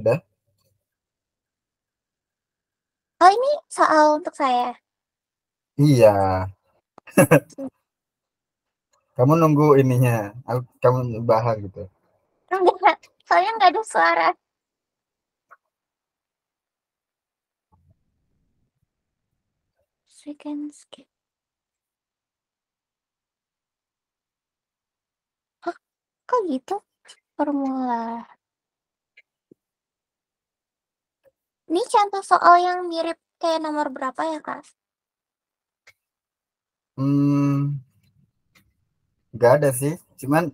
Udah? Oh, ini soal untuk saya. Iya. Kamu nunggu ininya. Kamu bahas gitu. Enggak, soalnya nggak ada suara. Second skip. Hah, kok gitu? Formula. Ini contoh soal yang mirip kayak nomor berapa ya, Kak? Nggak ada sih. Cuman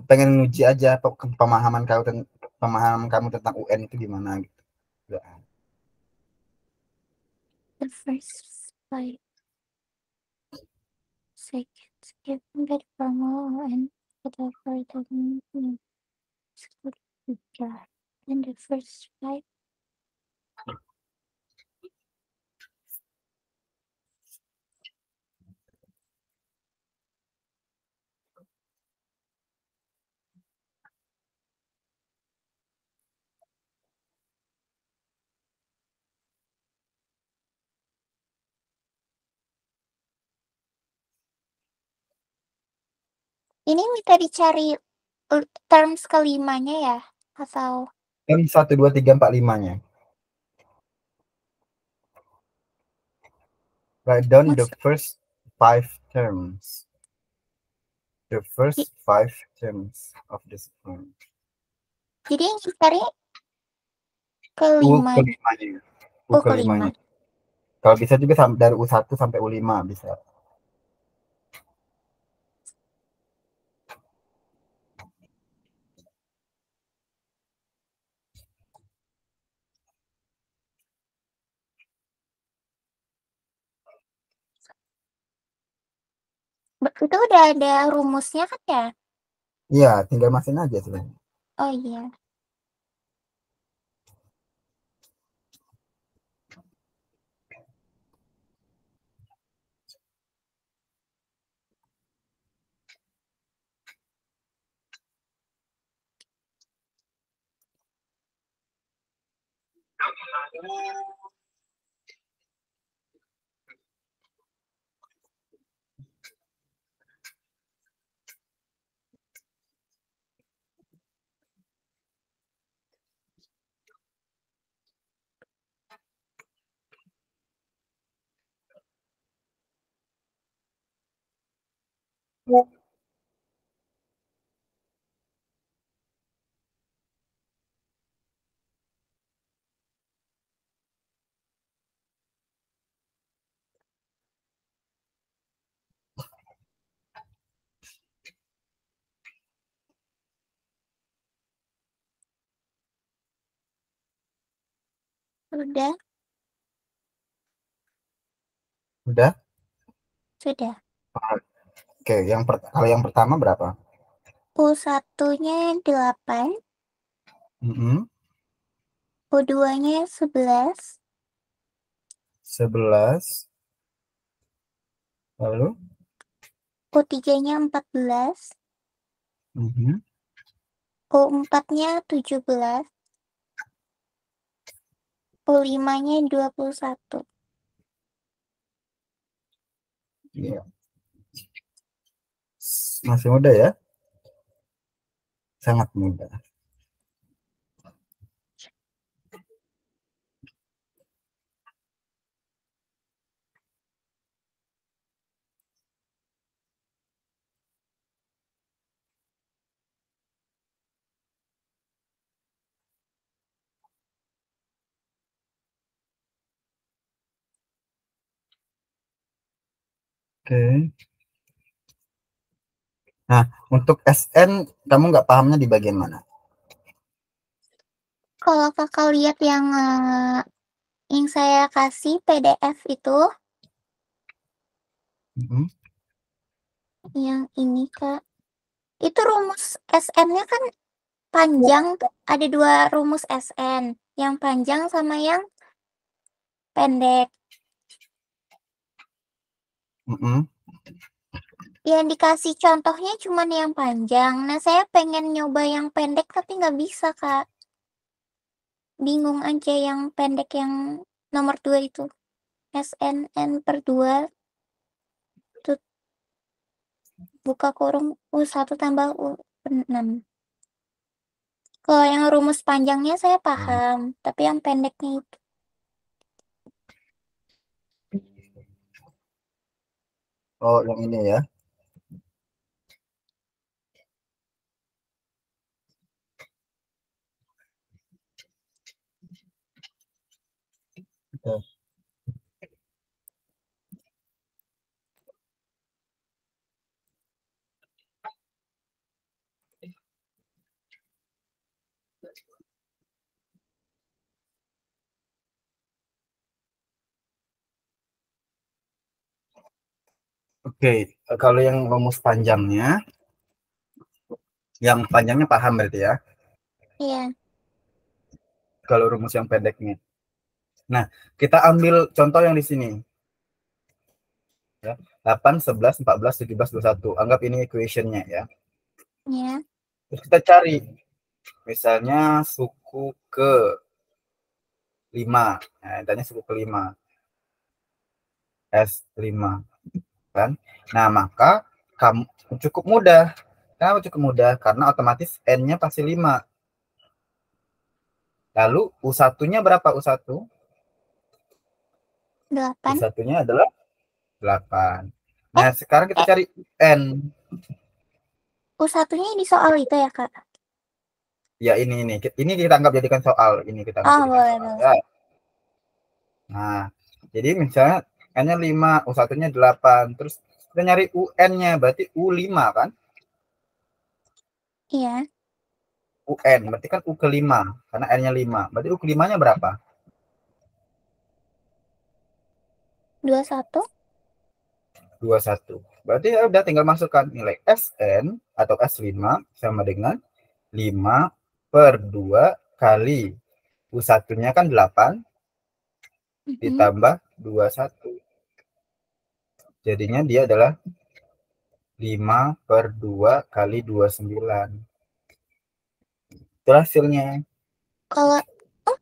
pengen nguji aja pemahaman kamu tentang UN itu gimana gitu. Nggak. The first five seconds given by the formula and whatever the meaning in the first five. Ini minta dicari terms kelimanya ya? Atau Kan 1, 2, 3, 4, 5-nya. Write down the maksud first 5 terms. The first 5 terms of this term. jadi yang dicari kelima. Kelimanya. Oh, kelima. Kelimanya. Kalau bisa juga dari U1 sampai U5 bisa. Itu udah ada rumusnya kan ya? Iya, tinggal masukin aja sebenarnya. Oh iya. Sudah, Udah? sudah. Oke, kalau yang pertama berapa? U1-nya 8, Mm-mm. U2-nya 11, 11. Lalu? U3-nya 14, Mhm. U4-nya 17, U5-nya 21. Iya. Masih muda ya? Sangat muda. Oke. Nah, untuk SN, kamu nggak pahamnya di bagian mana? Kalau kakak lihat yang saya kasih PDF itu, Mhm. yang ini Kak, itu rumus SN-nya kan panjang tuh. Ada 2 rumus SN, yang panjang sama yang pendek. Mhm. Yang dikasih contohnya cuma yang panjang. Nah, saya pengen nyoba yang pendek tapi nggak bisa, Kak. bingung aja yang pendek yang nomor 2 itu. SNN per 2 tut, buka kurung U1 tambah U6. Kalau yang rumus panjangnya saya paham, tapi yang pendeknya itu. Oh, yang ini ya. Oke. Oke, kalau yang rumus panjangnya, paham berarti ya. Iya. Kalau rumus yang pendeknya. Nah, kita ambil contoh yang di sini. Ya, 8, 11, 14, 17, 21. Anggap ini equation-nya ya. Iya. Terus kita cari, misalnya suku ke 5. Nah, tanya suku ke 5. S5. Kan? Nah, maka kamu cukup mudah. Kenapa cukup mudah? Karena otomatis N-nya pasti 5. Lalu U1-nya berapa U1? 8. U1-nya adalah 8. Nah, sekarang kita cari N. U1-nya di soal itu ya, Kak? Ya, ini kita anggap jadikan soal. Ini kita anggap jadikan boleh, soal. boleh. Ya. Nah, jadi misalnya N-nya 5, U1-nya 8. Terus kita nyari UN-nya, berarti U5 kan? Iya. UN, berarti kan U ke 5. Karena N-nya 5. Berarti U ke 5-nya berapa? 21. 21. Berarti ya udah tinggal masukkan nilai SN atau S5 sama dengan 5 per 2 kali U1-nya kan 8 ditambah 21. Jadinya dia adalah 5 per 2 kali 29. Itu hasilnya. Kalau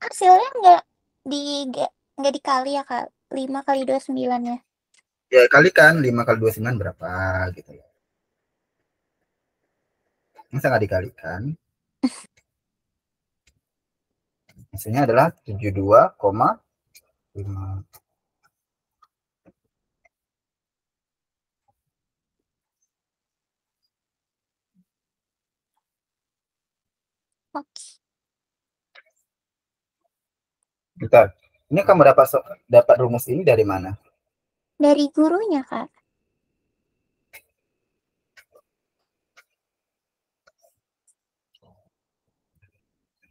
hasilnya nggak dikali ya, Kak? 5 kali 29 ya. Ya kalikan 5 kali 29 berapa gitu ya. Masa nggak dikalikan? Hasilnya adalah 72,5. Oke. Bentar. Ini kamu dapat rumus ini dari mana? Dari gurunya, Kak.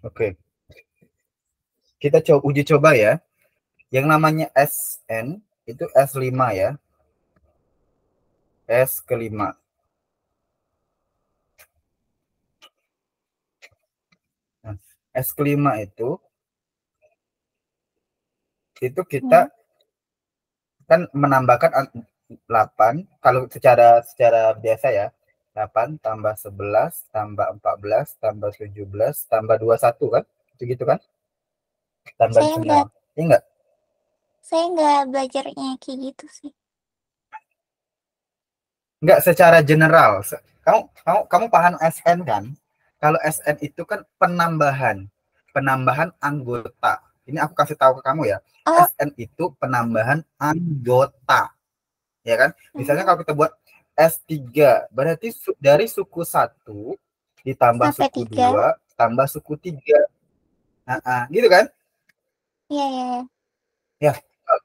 Oke. Kita uji coba ya. Yang namanya SN itu S5 ya. S ke-5. Nah, S ke-5 itu kita Ya. kan menambahkan 8 kalau secara biasa ya. 8 tambah 11 tambah 14 tambah 17 tambah 21 kan? Itu gitu kan? Tambahan Saya semua. nggak Iya enggak? saya nggak belajarnya kayak gitu sih. Enggak secara general. Kamu paham SN kan? Kalau SN itu kan penambahan anggota. Ini aku kasih tahu ke kamu ya. Oh, SN itu penambahan anggota. Ya kan? Misalnya kalau kita buat S3, berarti dari suku 1 ditambah sampai suku 3. 2 tambah suku 3. Nah, gitu kan? Iya, iya, iya. Ya,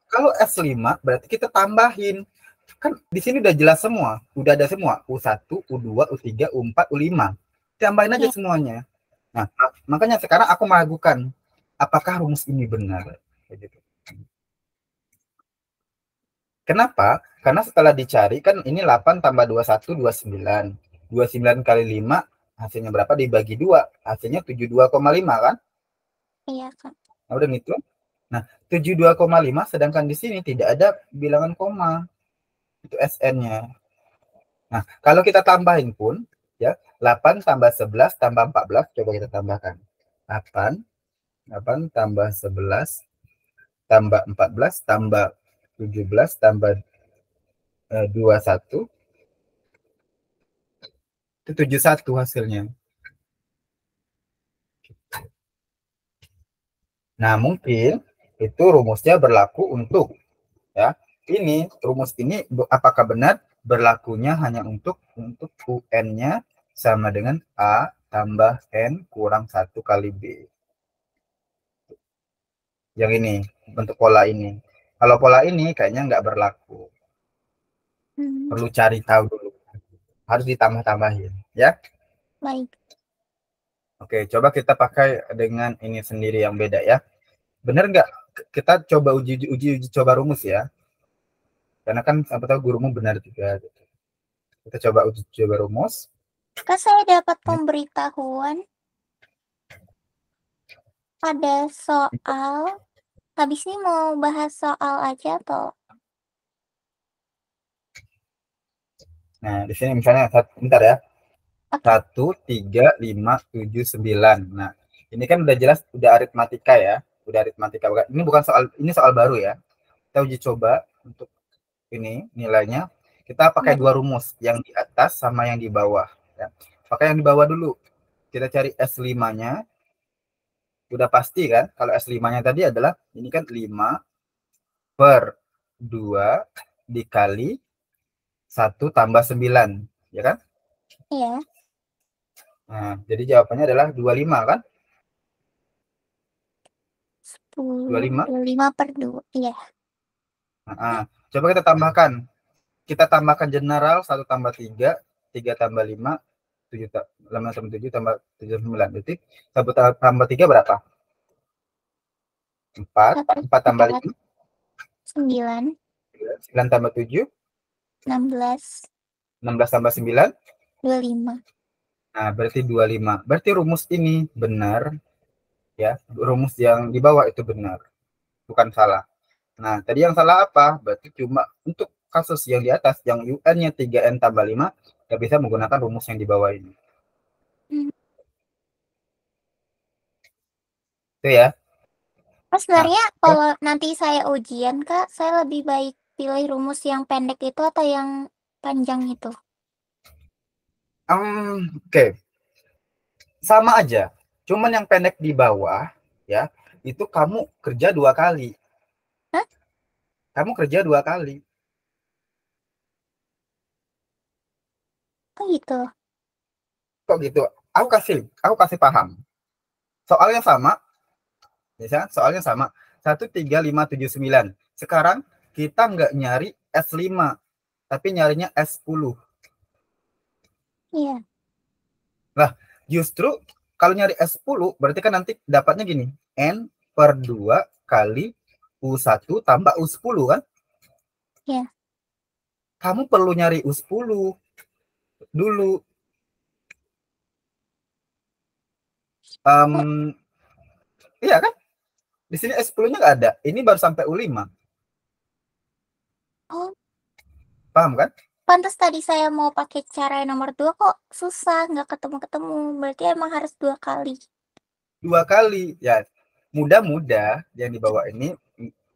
kalau S5 berarti kita tambahin. Kan di sini udah jelas semua, udah ada semua. U1, U2, U3, U4, U5. Tambahin aja Iya. semuanya. Nah, makanya sekarang aku meragukan apakah rumus ini benar. Gitu. Kenapa? Karena setelah dicari kan ini 8 tambah 21, 29. 29 kali 5 hasilnya berapa dibagi 2? Hasilnya 72,5 kan? Iya, Kak. Nah, udah gitu. Nah, 72,5 sedangkan di sini tidak ada bilangan koma. Itu SN-nya. Nah, kalau kita tambahin pun ya, 8 tambah 11 tambah 14 coba kita tambahkan. 8 8 tambah 11 tambah 14 tambah 17 tambah 21 itu 71 hasilnya. Nah, mungkin itu rumusnya berlaku untuk ya. Ini rumus ini apakah benar berlakunya hanya untuk UN-nya sama dengan A tambah N kurang 1 kali B. Yang ini, bentuk pola ini. Kalau pola ini kayaknya nggak berlaku. Perlu cari tahu dulu. Harus ditambah-tambahin, ya. Baik. Oke, coba kita pakai dengan ini sendiri yang beda ya. Bener nggak? Kita coba uji coba rumus ya. Karena kan apa tahu gurumu benar juga. Gitu. Kita coba uji coba rumus. Kak, saya dapat pemberitahuan ada soal. Habis ini mau bahas soal aja atau? Nah, di sini misalnya bentar ya. Oke. 1, 3, 5, 7, 9. Nah, ini kan udah jelas udah aritmatika ya. Udah aritmatika. Ini bukan soal, ini soal baru ya. Kita uji coba untuk ini nilainya. Kita pakai dua rumus, yang di atas sama yang di bawah. Ya. Pakai yang di bawah dulu. Kita cari S5-nya. Udah pasti kan, kalau S5-nya tadi adalah, ini kan 5 per 2 dikali 1 tambah 9. Ya kan? Iya. Nah, jadi jawabannya adalah 25 kan? 25. 25 per 2. Iya. Nah, coba kita tambahkan. Kita tambahkan general 1 tambah 3, 3 tambah 5, 7 tambah 7 tambah 7 9. Berarti 1 tambah 3 berapa? 4, 4 tambah 5, 9. 9 tambah 7, 16. 16 tambah 9, 25. nah berarti 25. Berarti rumus ini benar ya. Rumus yang di bawah itu benar. Bukan salah. Nah, tadi yang salah apa? Berarti cuma untuk kasus yang di atas, yang UN-nya 3N tambah 5, nggak bisa menggunakan rumus yang di bawah ini. Itu ya. Mas, sebenarnya kalau nanti saya ujian, Kak, saya lebih baik pilih rumus yang pendek itu atau yang panjang itu? Oke. Sama aja. Cuman yang pendek di bawah, ya, itu kamu kerja 2 kali. Hah? Kamu kerja 2 kali. Oh gitu. Kok gitu? Aku kasih paham. Soalnya sama, ya, soalnya sama. 1, 3, 5, 7, 9. Sekarang kita nggak nyari S5, tapi nyarinya S10. Iya. Nah, justru kalau nyari S10, berarti kan nanti dapatnya gini. N per 2 kali U1 tambah U10 kan? Iya. Kamu perlu nyari U10 dulu. Iya kan? Di sini S10-nya nggak ada. Ini baru sampai U5. Oh, Paham kan? pantas tadi saya mau pakai cara yang nomor 2 kok susah, nggak ketemu-ketemu. Berarti emang harus 2 kali. 2 kali. Ya, mudah-mudah yang dibawa ini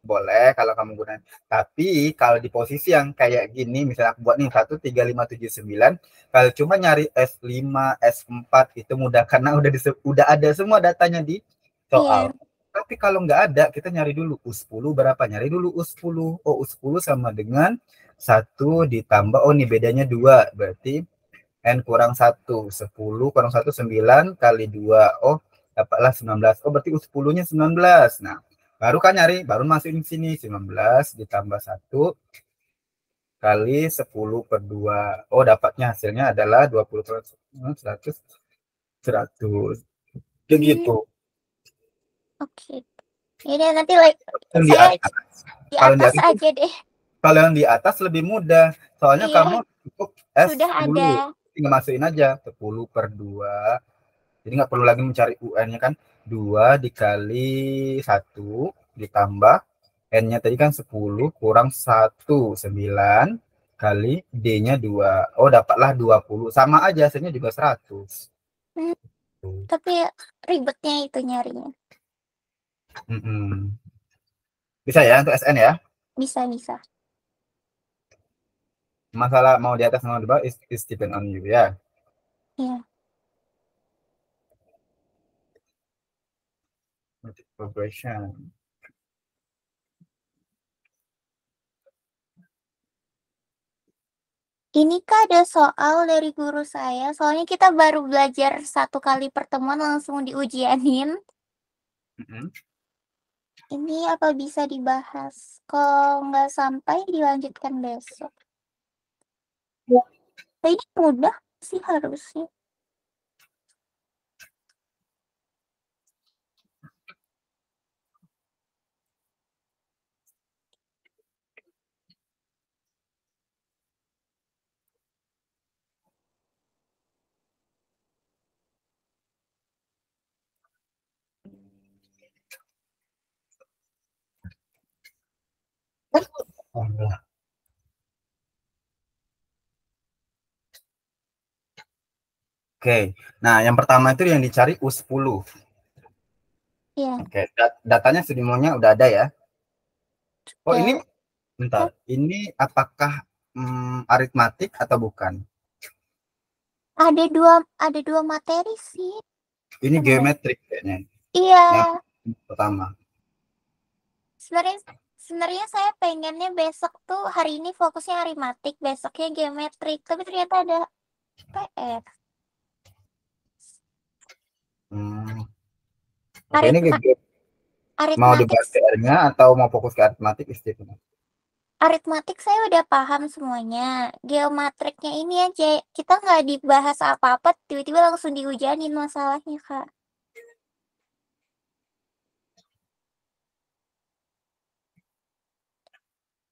boleh kalau kamu gunakan. Tapi kalau di posisi yang kayak gini, misalnya aku buat nih 1, 3, 5, 7, 9, kalau cuma nyari S5, S4 itu mudah karena udah ada semua datanya di soal. Iya. Tapi kalau nggak ada, kita nyari dulu U10 berapa? Nyari dulu U10. Oh, U10 sama dengan 1 ditambah, oh nih bedanya 2. Berarti N kurang 1. 10 kurang 1, 9 kali 2. Oh, dapatlah 19. Oh, berarti U10-nya 19. Nah, baru kan nyari, baru masukin sini 19 ditambah 1 kali 10 per 2. Oh, dapatnya hasilnya adalah 20 per 100. 100. Kayak gitu. Oke. Jadi nanti Yang di saya atas. di Kalau atas aja deh. kalau yang di atas lebih mudah. Soalnya Iya, kamu cukup S sudah ada. dulu. Tinggal masukin aja 10 per 2. Jadi nggak perlu lagi mencari UN-nya kan. 2 dikali 1 ditambah N-nya tadi kan 10 kurang 1. 9 kali D-nya 2. Oh, dapatlah 20. Sama aja, hasilnya juga 100. Tapi ribetnya itu nyarinya. Bisa ya untuk SN ya. Bisa. Masalah mau di atas mau di bawah is depend on you ya. Iya. Progression. Ini Kak ada soal dari guru saya. Soalnya kita baru belajar 1 kali pertemuan langsung diujianin. Ini apa bisa dibahas? Kalau nggak sampai dilanjutkan besok. Ini mudah sih harusnya. Oke, nah yang pertama itu yang dicari U10. Iya. Oke, datanya semuanya udah ada ya. Oh ini, Ya, bentar, ini apakah aritmatik atau bukan? ada dua materi sih. Ini Sebenarnya. geometrik kayaknya. Iya. Yang pertama. Sebenarnya sebenarnya saya pengennya besok tuh hari ini fokusnya aritmatik, besoknya geometrik, tapi ternyata ada PR. Oke, ini mau Aritmatik dibahas PR-nya atau mau fokus ke aritmatik istimewa? aritmatik saya udah paham semuanya. Geometriknya ini aja kita nggak dibahas apa-apa, tiba-tiba langsung dihujanin masalahnya, Kak.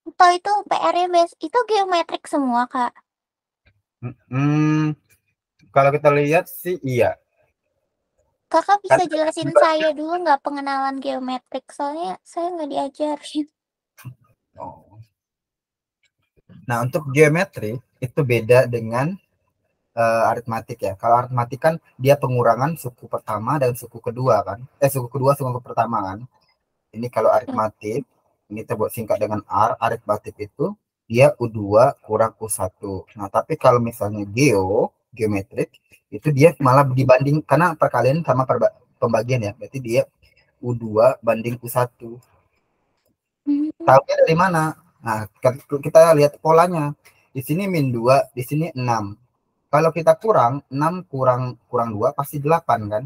Atau itu PR-nya itu geometrik semua, Kak. Kalau kita lihat sih iya. Kakak bisa Kan jelasin saya dulu nggak pengenalan geometrik, soalnya saya nggak diajarin. oh. Nah, untuk geometri itu beda dengan aritmatik ya. Kalau aritmatik kan dia pengurangan suku pertama dan suku kedua kan. Suku kedua suku pertama kan. Ini kalau aritmatik, ini kita buat singkat dengan R, aritmatik itu dia U2 kurang U1. Nah, tapi kalau misalnya geometrik, itu dia malah dibanding, karena perkalian sama pembagian ya, berarti dia U2 banding U1. Tahunya dari mana? Nah, kita lihat polanya. Di sini min 2, di sini 6. Kalau kita kurang, 6 kurang kurang 2 pasti 8 kan?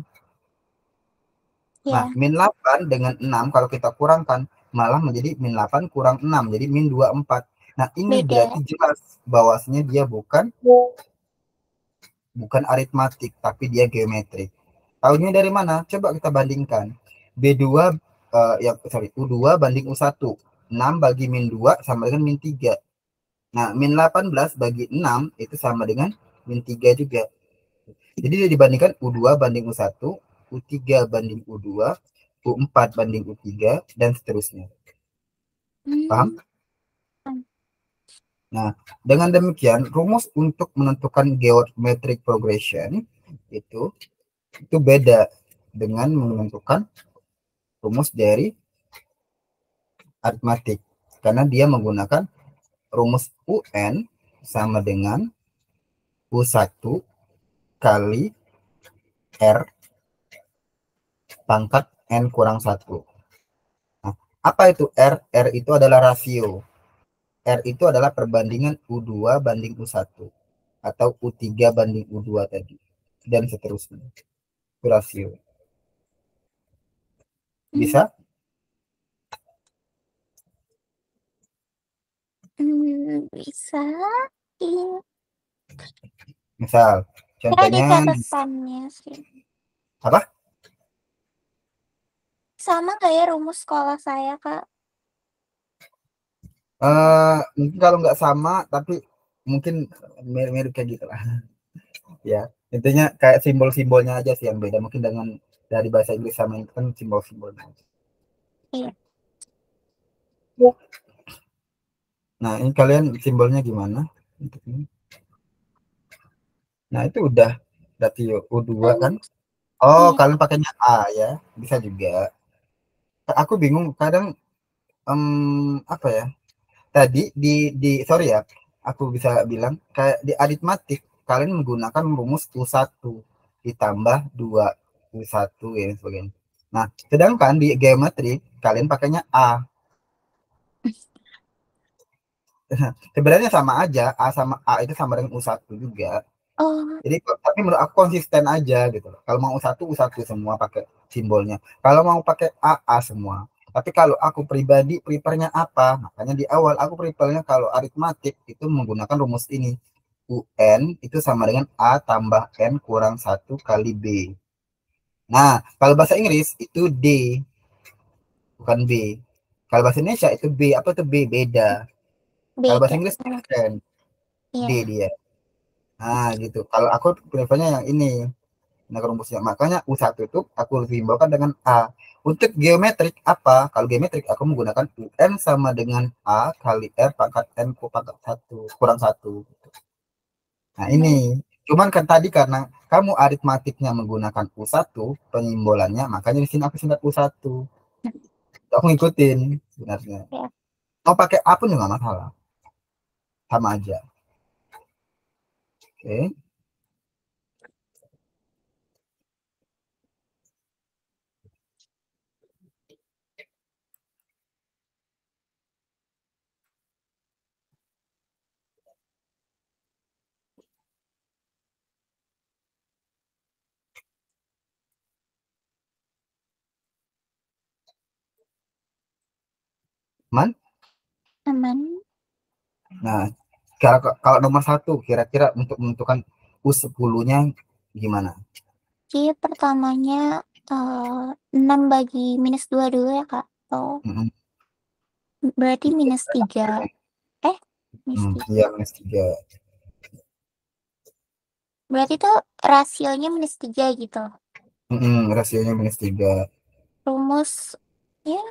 Nah, Ya, min 8 dengan 6 kalau kita kurangkan malah menjadi min 8 kurang 6, jadi min 24. Nah, ini beda. berarti jelas bahwasanya dia bukan aritmatik, tapi dia geometrik. Tahunya dari mana? Coba kita bandingkan. B2 U2 banding U1. 6 bagi min 2 sama dengan min 3. Nah, min 18 bagi 6 itu sama dengan min 3 juga. Jadi dia dibandingkan U2 banding U1, U3 banding U2, U4 banding U3, dan seterusnya. Paham? Hmm. Nah, dengan demikian, rumus untuk menentukan geometric progression itu beda dengan menentukan rumus dari aritmatik. Karena dia menggunakan rumus UN sama dengan U1 kali R pangkat N kurang 1. Nah, apa itu R? R itu adalah rasio. R itu adalah perbandingan U2 banding U1 atau U3 banding U2 tadi dan seterusnya. Itu rasio. Bisa? Bisa. Iya. Misal, Ada contohnya catatannya sih. apa? Sama nggak ya rumus sekolah saya, Kak? Mungkin kalau nggak sama, tapi mungkin mirip-mirip kayak gitu lah. Ya, intinya kayak simbol-simbolnya aja sih yang beda. Mungkin dengan dari bahasa Inggris sama itu kan simbol-simbolnya. Iya. Nah, ini kalian simbolnya gimana? Nah, itu udah berarti U2 kan? Oh, Iya. kalian pakainya A ya. Bisa juga. aku bingung kadang, apa ya? Tadi sorry ya, aku bisa bilang kayak di aritmatik kalian menggunakan rumus U1 ditambah 2 U1 ya sebagainya. Nah, sedangkan di geometri kalian pakainya A. Sebenarnya sama aja, A sama A itu sama dengan U1 juga. Oh, Jadi tapi menurut aku konsisten aja gitu loh. Kalau mau U1 semua pakai simbolnya. Kalau mau pakai A semua. Tapi kalau aku pribadi prefernya apa? Makanya di awal aku prefernya kalau aritmatik itu menggunakan rumus ini. UN itu sama dengan A tambah N kurang 1 kali B. Nah, kalau bahasa Inggris itu D, bukan B. Kalau bahasa Indonesia itu B, apa itu B? Beda. Kalau bahasa beda. Inggris Oh, N, D iya. dia. Nah, gitu. Kalau aku prefernya yang ini. Nah, rumusnya. Makanya U1 itu aku simbolkan dengan A. Untuk geometrik apa? Kalau geometrik aku menggunakan UN sama dengan A kali R pangkat N pangkat 1 kurang 1. Nah, ini. Baik. Cuman kan tadi karena kamu aritmatiknya menggunakan U1 penyimbolannya, makanya di sini aku singkat U1. Aku ngikutin sebenarnya. Ya. Mau pakai A pun juga nggak masalah. Sama aja. Oke. Man? Aman. Nah, kalau nomor satu kira-kira untuk menentukan U10-nya gimana? Jadi pertamanya 6 bagi minus 2 dulu ya, Kak. Oh, Mm-mm. berarti minus 3. Eh, minus 3. Iya, minus 3. Berarti tuh rasionya minus 3 gitu. Rasionya minus 3. Rumus ya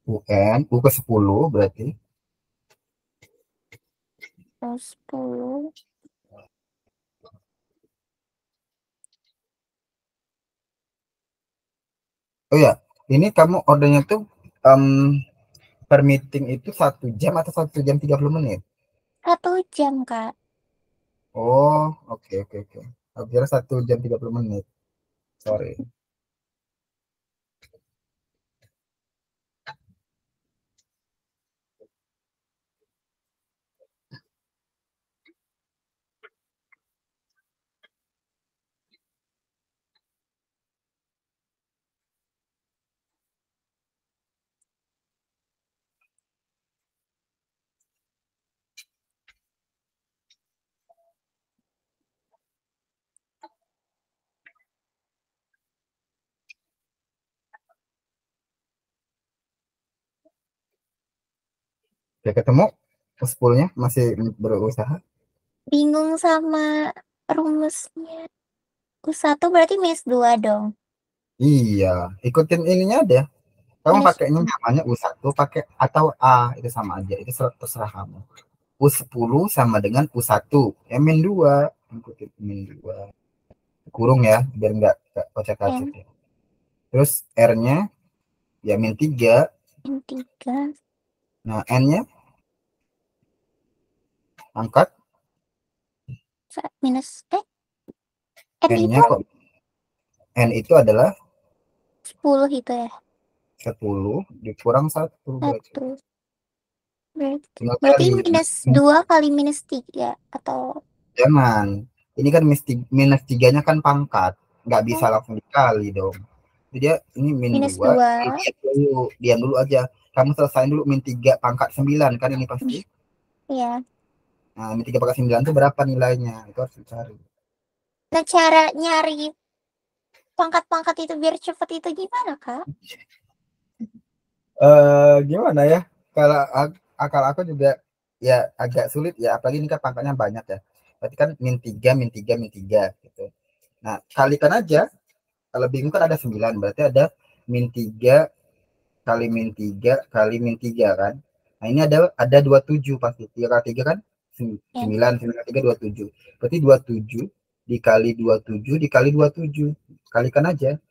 UN, U ke 10 berarti. plus 10. Oh ya, ini kamu ordernya tuh em, per meeting itu 1 jam atau 1 jam 30 menit? 1 jam, Kak. Oh, oke oke oke. Aku kira 1 jam 30 menit. Sorry. Oke, ketemu. 10-nya masih berusaha. Bingung sama rumusnya. U1 berarti minus 2 dong. Iya, ikutin ininya aja. Kamu Minus pakainya namanya U1 pakai atau A itu sama aja. Itu terserah kamu. U10 sama dengan U1 ya min 2, ikutin min 2 kurung ya biar nggak kocak-kacir N ya. Terus R-nya ya min 3. min 3. Nah, N-nya angkat. Minus N N-nya itu kok N itu adalah 10 itu ya. 10 dikurang 1 berarti. 1. Berarti, Tinggal berarti kali. minus 2 kali minus 3 atau Jangan. Ini kan minus 3-nya kan pangkat. Nggak bisa oh, langsung dikali dong. Jadi dia ini min minus 2. 2. Diam dulu aja. Kamu selesain dulu min 3 pangkat 9 kan ini pasti. Ya. Nah, min 3 pangkat 9 itu berapa nilainya? Itu harus dicari. Nah, cara nyari pangkat-pangkat itu biar cepet itu gimana, Kak? Gimana ya? Kalau akal aku juga ya agak sulit ya, apalagi ini kan pangkatnya banyak ya. Berarti kan min 3 min 3 min 3 gitu. Nah, kalikan aja. Kalau bingung kan ada 9 berarti ada min 3 kali min 3 kali min 3 kan. Nah, ini ada 27 pasti. 3 kali 3 kan Ya. 9, 9 kali 3 27. Berarti 27 dikali 27 dikali 27. Kalikan aja.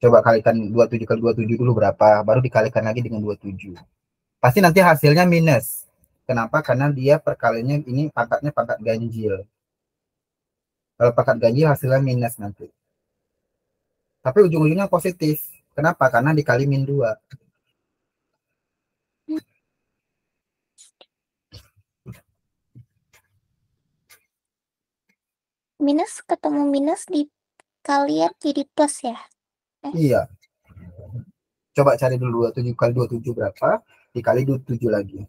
Coba kalikan 27 kali 27 dulu berapa, baru dikalikan lagi dengan 27. Pasti nanti hasilnya minus. Kenapa? Karena dia perkaliannya ini pangkatnya pangkat ganjil. Kalau pangkat ganjil hasilnya minus nanti. Tapi ujung-ujungnya positif. Kenapa? Karena dikali min 2. Minus ketemu minus dikalian jadi plus ya? Iya. Coba cari dulu 27 kali 27 berapa, dikali 27 lagi.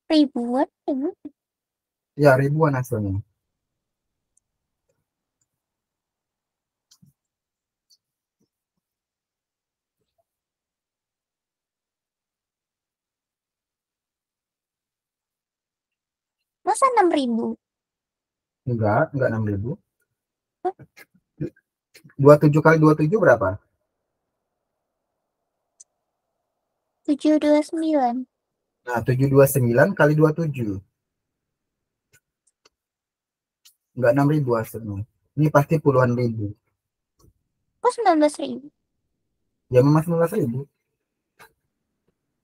Ribuan? Ya, ribuan hasilnya. Masa 6.000? Enggak 6.000. 27 kali 27 berapa? 729. Nah, 729 kali 27. Enggak 6.000 hasilnya. Ini pasti puluhan ribu. Kok 19.000? Ya memang 19.000.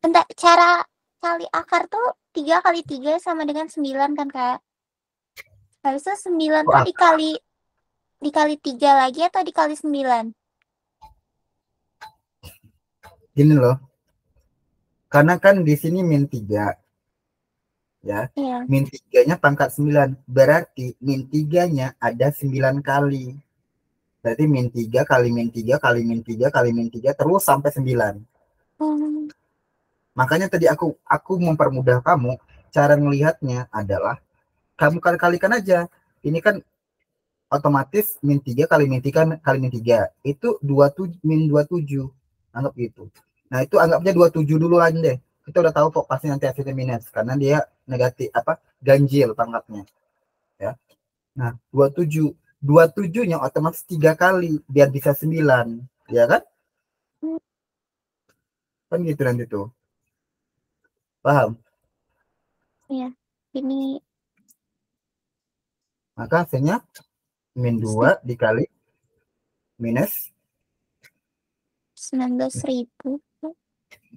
Bentar, cara kali akar tuh 3 kali 3 sama dengan 9 kan kak? Harusnya 9 tuh Kok dikali 3 lagi atau dikali 9? gini loh. Karena kan di sini min 3. Ya. Iya. Min 3-nya pangkat 9. Berarti min 3-nya ada 9 kali. Berarti min 3 kali min 3 kali min 3 kali min 3 terus sampai 9. Hmm, Makanya tadi aku mempermudah kamu, cara melihatnya adalah kamu kalikan aja. Ini kan otomatis min 3 kali min 3 kali min 3 itu 27 min 27. Anggap gitu. Nah, itu anggapnya 27 dulu aja deh. Kita udah tahu kok pasti nanti hasilnya minus karena dia negatif apa ganjil pangkatnya, ya. Nah, 27 27-nya otomatis 3 kali biar bisa 9, ya kan? Kan gitu nanti tuh. Paham? iya. Ini Maka hasilnya min 2 dikali minus 19.000.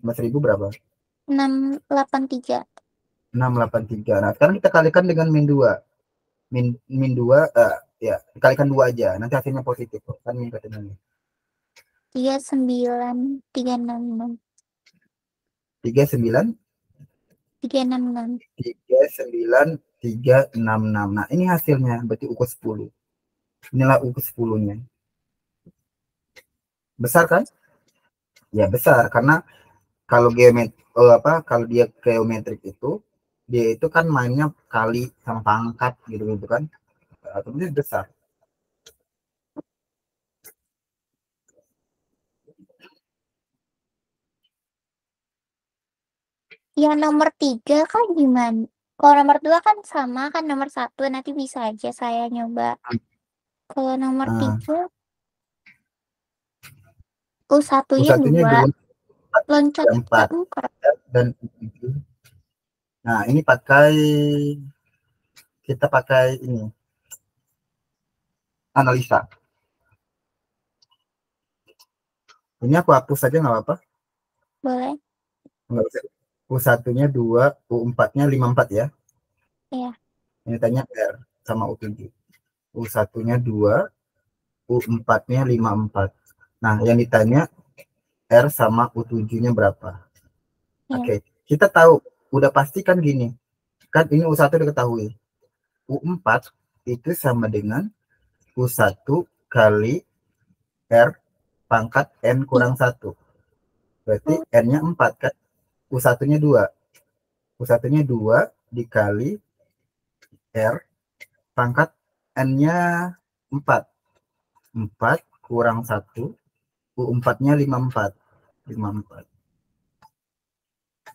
11.000 berapa? 683. 683. Nah, sekarang kita kalikan dengan min 2. Min 2 ya, dikalikan 2 aja. Nanti hasilnya positif kok. Kan min katanya. 39366. 39 366. 39366. Nah, ini hasilnya berarti ukur 10. Inilah ukur 10-nya. Besar kan? Ya, besar karena kalau kalau dia geometrik itu dia itu kan mainnya kali sama pangkat gitu gitu kan. Otomatis besar. Yang nomor 3 kan gimana? Kalau nomor 2 kan sama kan nomor 1 nanti bisa aja saya nyoba. Kalau nomor Nah, 3 U1-nya U1-nya 2, 2, loncat ke 4 4. dan nah, ini kita pakai ini analisa. Ini aku hapus saja nggak apa-apa? Boleh. Nggak usah. U1-nya 2, U4-nya 54 ya. Iya. Ini tanya R sama U7. U1-nya 2, U4-nya 54. Nah, yang ditanya R sama U7-nya berapa? Iya. Oke, kita tahu, udah pasti kan gini. Kan ini U1 diketahui. U4 itu sama dengan U1 kali R pangkat N kurang 1. Berarti Oh, N-nya 4 kan? U1-nya 2. U1-nya 2 dikali R pangkat N-nya 4. 4 kurang 1. U4-nya 54. 54.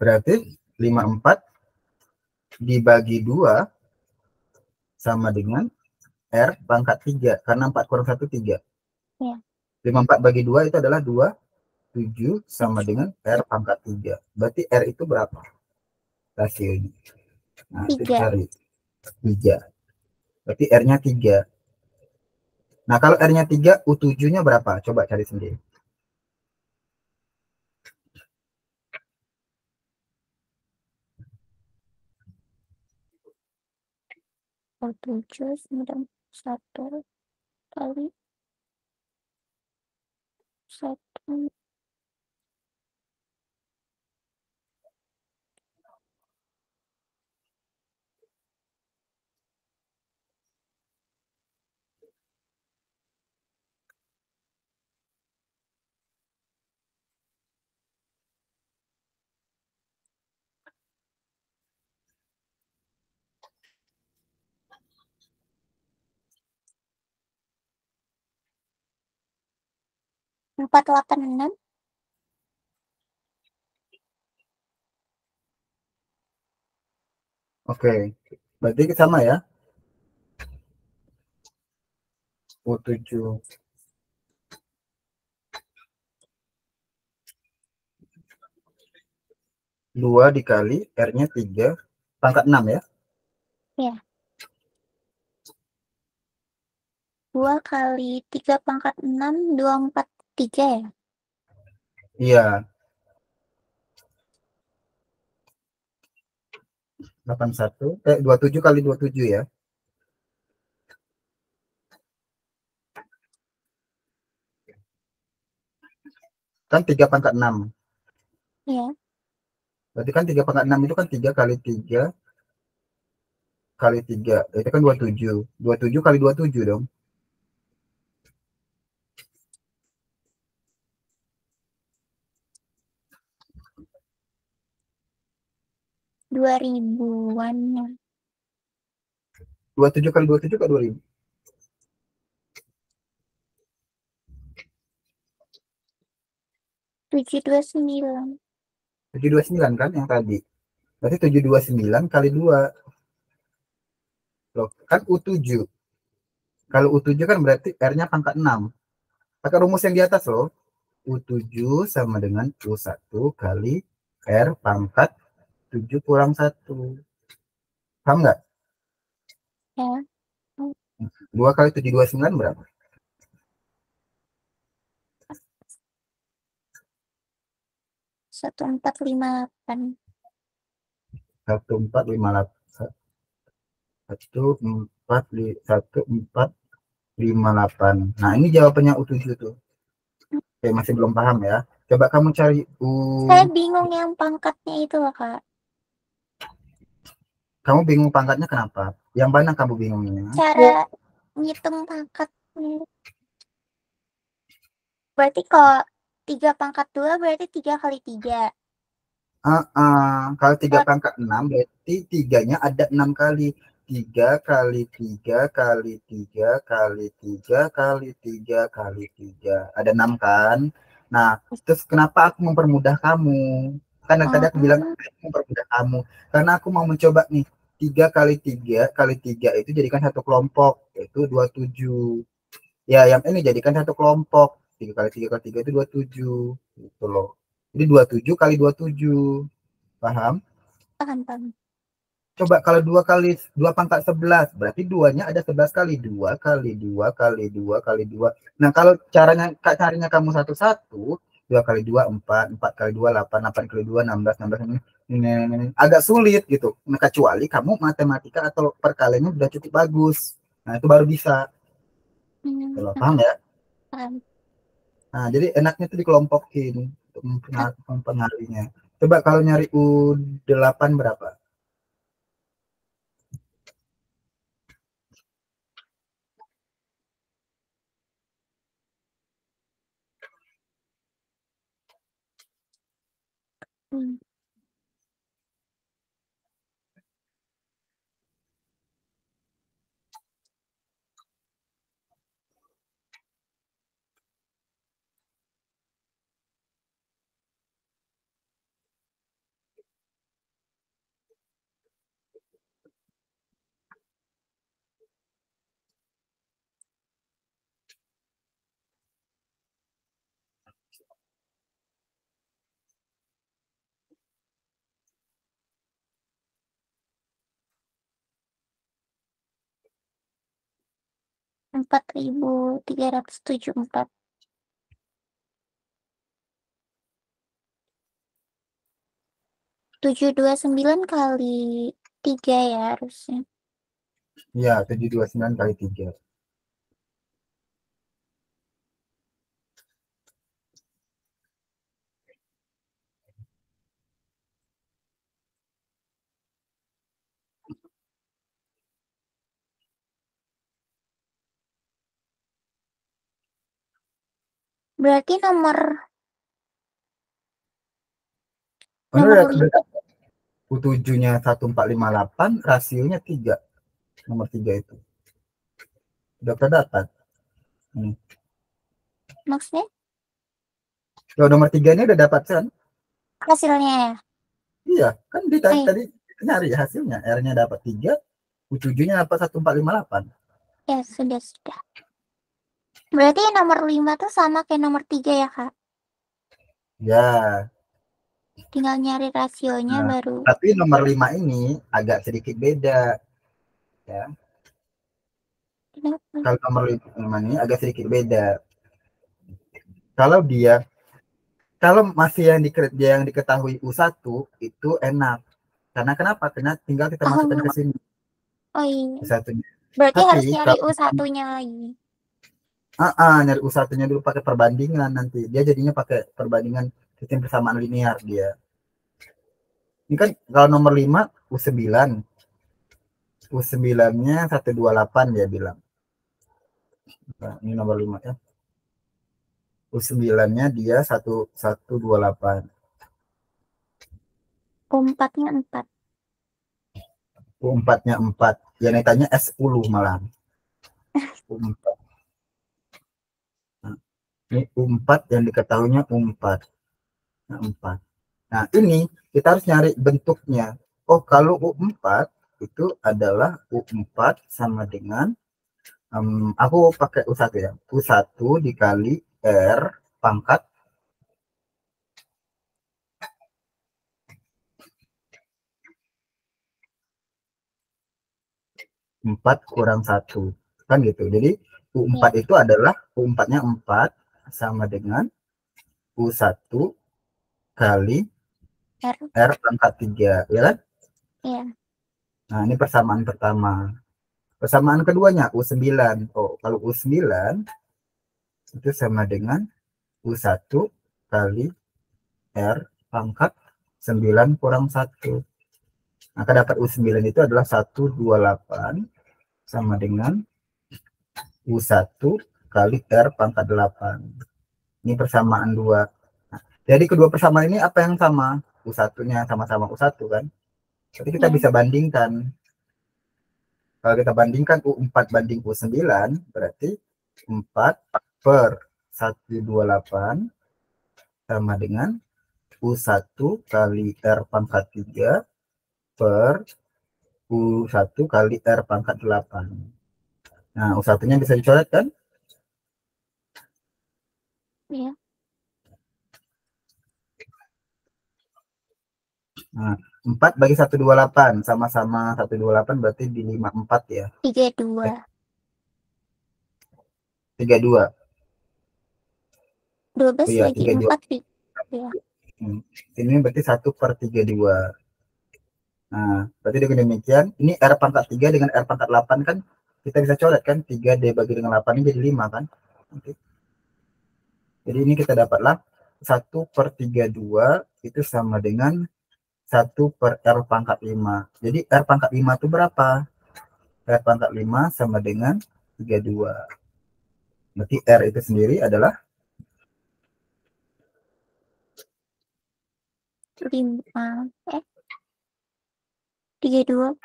Berarti 54 dibagi 2 sama dengan R pangkat 3. Karena 4 kurang 1, 3. iya. 54 bagi 2 itu adalah 2. 7 sama 7. dengan R pangkat 3. Berarti R itu berapa? Rasionya. Nah, itu 3. cari. 3. Berarti R-nya 3. Nah, kalau R-nya 3, U7-nya berapa? Coba cari sendiri. Oh, 7, 9, 1 kali 1. 486. Oke. Berarti sama ya. U7. 2 dikali R-nya 3 pangkat 6 ya. Iya. 2 kali 3 pangkat 6, 243 ya? Iya. 81. 27 kali 27 ya. Kan 3 pangkat 6. Iya. Berarti kan 3 pangkat 6 itu kan 3 kali 3 kali 3. Itu kan 27. 27 kali 27 dong. 2000-an. 27 kali 27 ke 2000. 729. 729 kan yang tadi. Berarti 729 kali 2. Loh, kan U7. Kalau U7 kan berarti R-nya pangkat 6. Pakai rumus yang di atas loh. U7 sama dengan U1 kali R pangkat 7 kurang 1. Paham nggak? Ya. 2 kali 729 berapa? 1458. 1458. 1458. Nah, ini jawabannya U7 tuh. Oke, masih belum paham ya. Coba kamu cari Saya bingung yang pangkatnya itu loh, Kak. Kamu bingung pangkatnya kenapa? Yang mana kamu bingungnya? Cara ngitung pangkat. Berarti kalau 3 pangkat 2 berarti 3 kali 3. Kalau 3 Kalau pangkat 6 berarti 3-nya ada 6 kali. 3 kali 3 kali 3 kali 3 kali 3 kali 3. Ada 6 kan? Nah, terus kenapa aku mempermudah kamu? Kan dari tadi aku bilang aku mempermudah kamu. Karena aku mau mencoba nih. 3 kali 3 kali 3 itu jadikan satu kelompok. Yaitu 27. Ya, yang ini jadikan satu kelompok. 3 kali 3 kali 3 itu 27. Gitu loh. Jadi 27 kali 27. Paham? paham, paham. Coba kalau 2 kali 2 pangkat 11, berarti 2-nya ada 11 kali. 2 kali 2 kali 2 kali 2. Nah, kalau carinya kamu satu-satu, 2 kali 2 4, 4 kali 2 8, 8 kali 2 16, 16 ini agak sulit gitu. Nah, kecuali kamu matematika atau perkaliannya udah cukup bagus. Nah, itu baru bisa. Kalau paham ya? Paham. Nah, jadi enaknya itu dikelompokin untuk mempengaruhinya. Coba kalau nyari U8 berapa? Hmm. 4.374. 729 kali 3 ya harusnya. Ya, 729 kali 3. Berarti nomor Ini nomor udah 5. U7-nya 1458, rasionya 3. Nomor 3 itu. Udah terdapat. Hmm. Maksudnya Kalau nomor 3-nya udah dapat kan? hasilnya ya. Iya, kan Eh, tadi nyari hasilnya. R-nya dapat 3, U7-nya dapat 1458. ya sudah. Berarti nomor 5 tuh sama kayak nomor 3 ya, Kak? Ya, Tinggal nyari rasionya nah, baru. tapi nomor 5 ini agak sedikit beda. Ya. Kenapa? Kalau nomor 5 ini agak sedikit beda. Kalau dia Kalau masih yang diketahui U1 itu enak. Karena kenapa? Karena tinggal kita masukkan ke Oh, sini oh iya. U1-nya. Berarti harus Tapi nyari kalau U1-nya lagi. nyari U1-nya dulu pakai perbandingan nanti. Dia jadinya pakai perbandingan sistem persamaan linear dia. Ini kan kalau nomor 5 U9. U9-nya 128 dia bilang. Nah, ini nomor 5 ya. U9-nya dia 128. U4-nya 4. U4-nya 4. Yang ditanya S10 malah. U4. Nah, ini U4 yang diketahuinya U4. Nah, 4. Nah, ini kita harus nyari bentuknya. Oh, kalau U4 itu adalah U4 sama dengan aku pakai U1 ya. U1 dikali R pangkat 4 kurang 1. Kan gitu. Jadi U4 Ya, itu adalah U4-nya 4 sama dengan U1 kali R. R pangkat 3. Ya kan? Ya. Nah, ini persamaan pertama. Persamaan keduanya U9. Oh, kalau U9 itu sama dengan U1 kali R pangkat 9 kurang 1. Maka dapat U9 itu adalah 128 sama dengan U1 kali R pangkat 8. Ini persamaan dua. Nah, jadi kedua persamaan ini apa yang sama? U1-nya sama-sama U1 kan? Jadi kita Ya. bisa bandingkan. Kalau kita bandingkan U4 banding U9, berarti 4 per 128 sama dengan U1 kali R pangkat 3 per U1 kali R pangkat 8. Nah, U1-nya bisa dicoret kan? Ya. Nah, 4 bagi 128 sama-sama 128 berarti di 54 ya. 32. 32. 12 Oh iya, bagi 32. 4 ya. Ini berarti 1/32. Nah, berarti dengan demikian, ini R pangkat 3 dengan R pangkat 8 kan, kita bisa coret kan, 3 dibagi dengan 8 ini jadi 5 kan. Oke. Jadi ini kita dapatlah 1/32 itu sama dengan 1/R pangkat 5. Jadi R pangkat 5 itu berapa? R pangkat 5 sama dengan 32. Berarti R itu sendiri adalah 5. 32.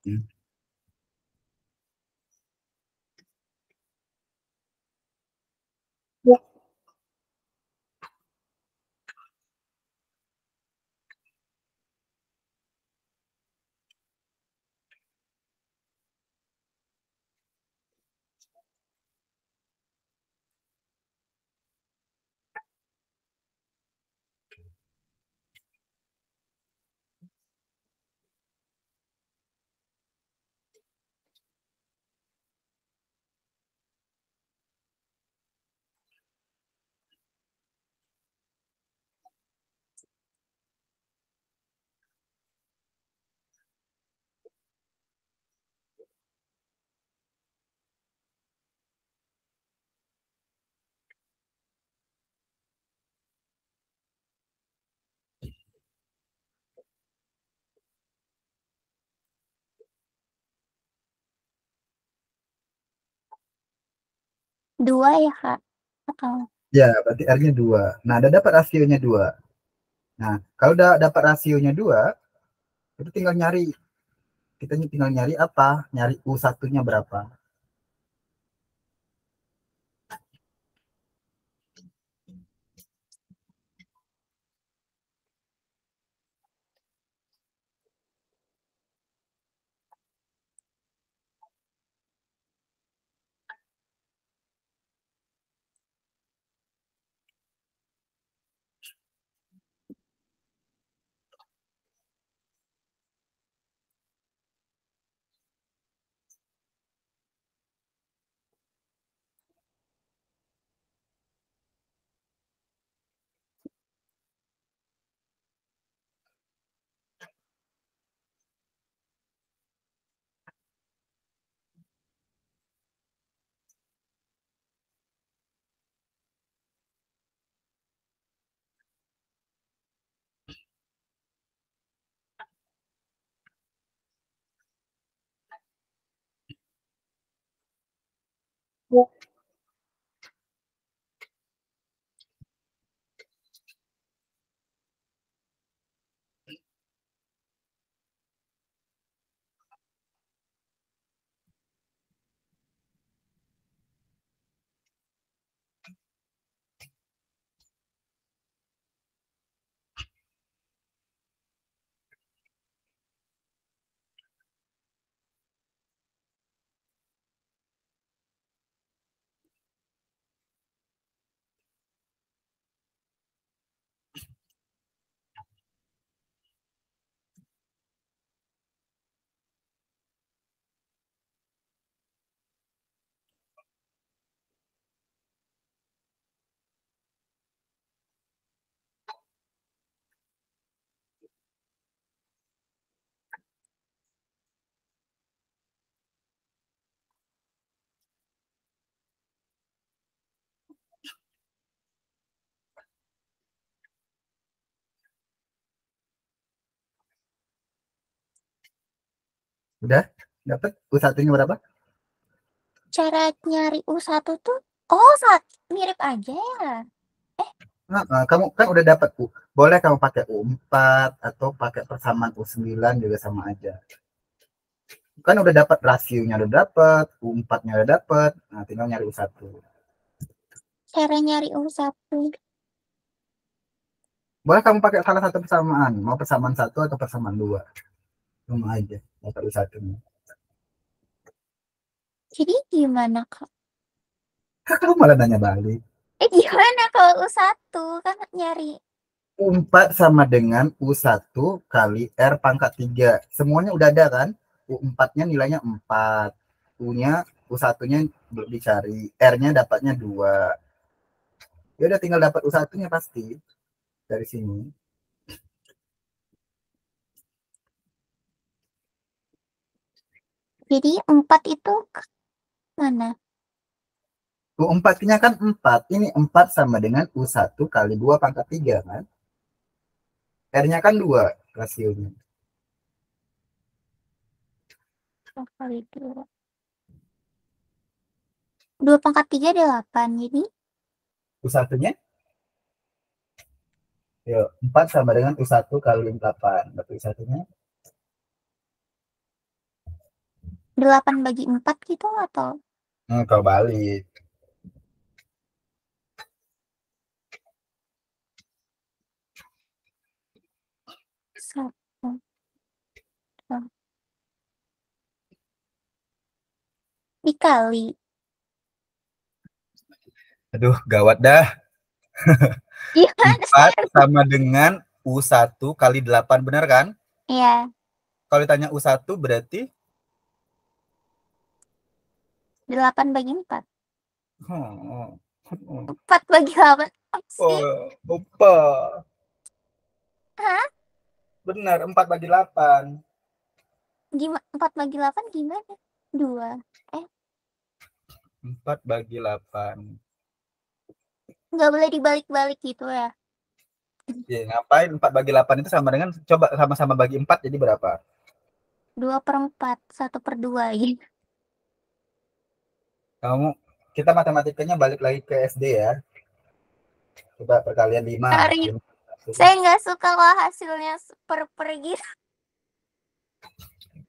hmm, 2 ya, Kak? Atau ya, berarti R-nya 2. Nah, udah dapat rasionya 2. Nah, kalau udah dapat rasionya 2, itu tinggal nyari. Kita tinggal nyari apa? Nyari U1-nya berapa. Udah? Dapat U1-nya berapa? cara nyari U1 tuh, oh, mirip aja ya. Nah, kamu kan udah dapat U. Boleh kamu pakai U4 atau pakai persamaan U9 juga sama aja. Kan udah dapat rasionya udah dapat, U4-nya udah dapat. Nah, tinggal nyari U1. Cara nyari U1. Boleh kamu pakai salah satu persamaan, mau persamaan 1 atau persamaan 2. Sama aja dapat U1-nya. Jadi gimana, Kak? Kamu malah nanya balik. Gimana kalau U1 kan nyari? U4 sama dengan U1 kali R pangkat 3. Semuanya udah ada kan? U4-nya nilainya 4. U-nya, U1-nya belum dicari. R-nya dapatnya 2. Ya udah tinggal dapat U1-nya pasti dari sini. Jadi 4 itu mana? U4-nya kan 4. Ini 4 sama dengan U1 kali 2 pangkat 3 kan? R-nya kan 2 rasionya. 2 kali 2. 2 pangkat 3 8. Jadi U1-nya ya 4 sama dengan U1 kali 8. Berarti U1-nya 8 bagi 4 gitu atau? kalau balik. Satu. Dua. Dikali. Aduh, gawat dah. Gimana 4 saya? sama dengan U1 kali 8, benar kan? Iya, Kalau ditanya U1 berarti 8 bagi 4. oh, 4 bagi 8. Apa sih? lupa. Hah? Benar, 4 bagi 8. Gimana? 4 bagi 8 gimana? 2. 4 bagi 8. Nggak boleh dibalik-balik gitu ya. Ya, ngapain 4 bagi 8 itu sama dengan, coba sama-sama bagi 4 jadi berapa? 2/4. 1/2 gitu. Kamu, kita matematikanya balik lagi ke SD ya. Coba perkalian 5. Sorry. Saya nggak suka lah hasilnya per gitu.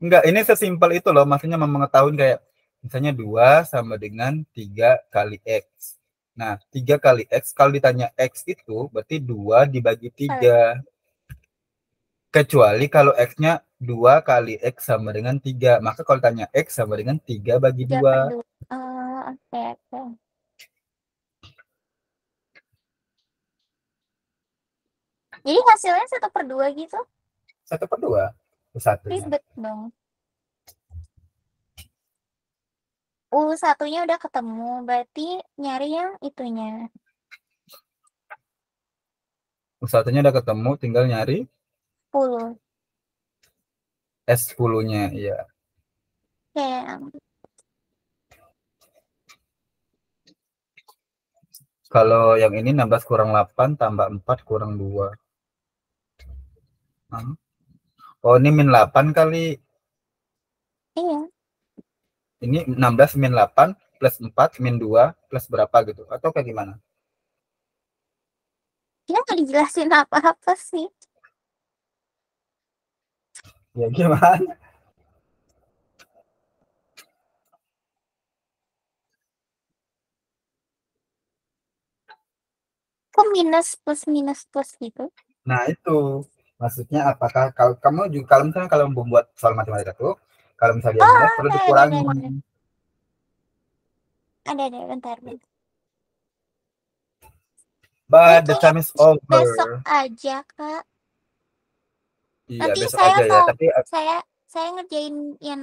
Enggak, ini sesimpel itu loh. Maksudnya mengetahui kayak misalnya 2 sama dengan 3 kali X. Nah, 3 kali X, kalau ditanya X itu berarti 2 dibagi 3. Kecuali kalau X-nya 2 kali X sama dengan 3. Maka kalau ditanya X sama dengan 3 bagi 2. 3/2. Oh, oke, oke. Jadi hasilnya 1/2 gitu. 1/2. Satunya. Ribet dong. U1-nya udah ketemu, berarti nyari yang itunya. Satunya udah ketemu, tinggal nyari 10. S10-nya. Iya. Oke. Kalau yang ini 16 kurang 8 tambah 4 kurang 2. Oh, ini min 8 kali. Iya. Ini 16 min 8 plus 4 min 2 plus berapa gitu. Atau kayak gimana? Kita nggak dijelasin apa-apa sih. Ya gimana? Kok minus plus gitu? Nah, itu. Maksudnya apakah kalau kamu juga, kalau misalnya kalau membuat soal matematika tuh, kalau misalnya dia Oh, minus perlu dikurangi. ada, bentar. Ini But the kayaknya time is besok over. aja, Kak. Iya, Nanti besok saya aja ya. mau Tapi saya ngerjain yang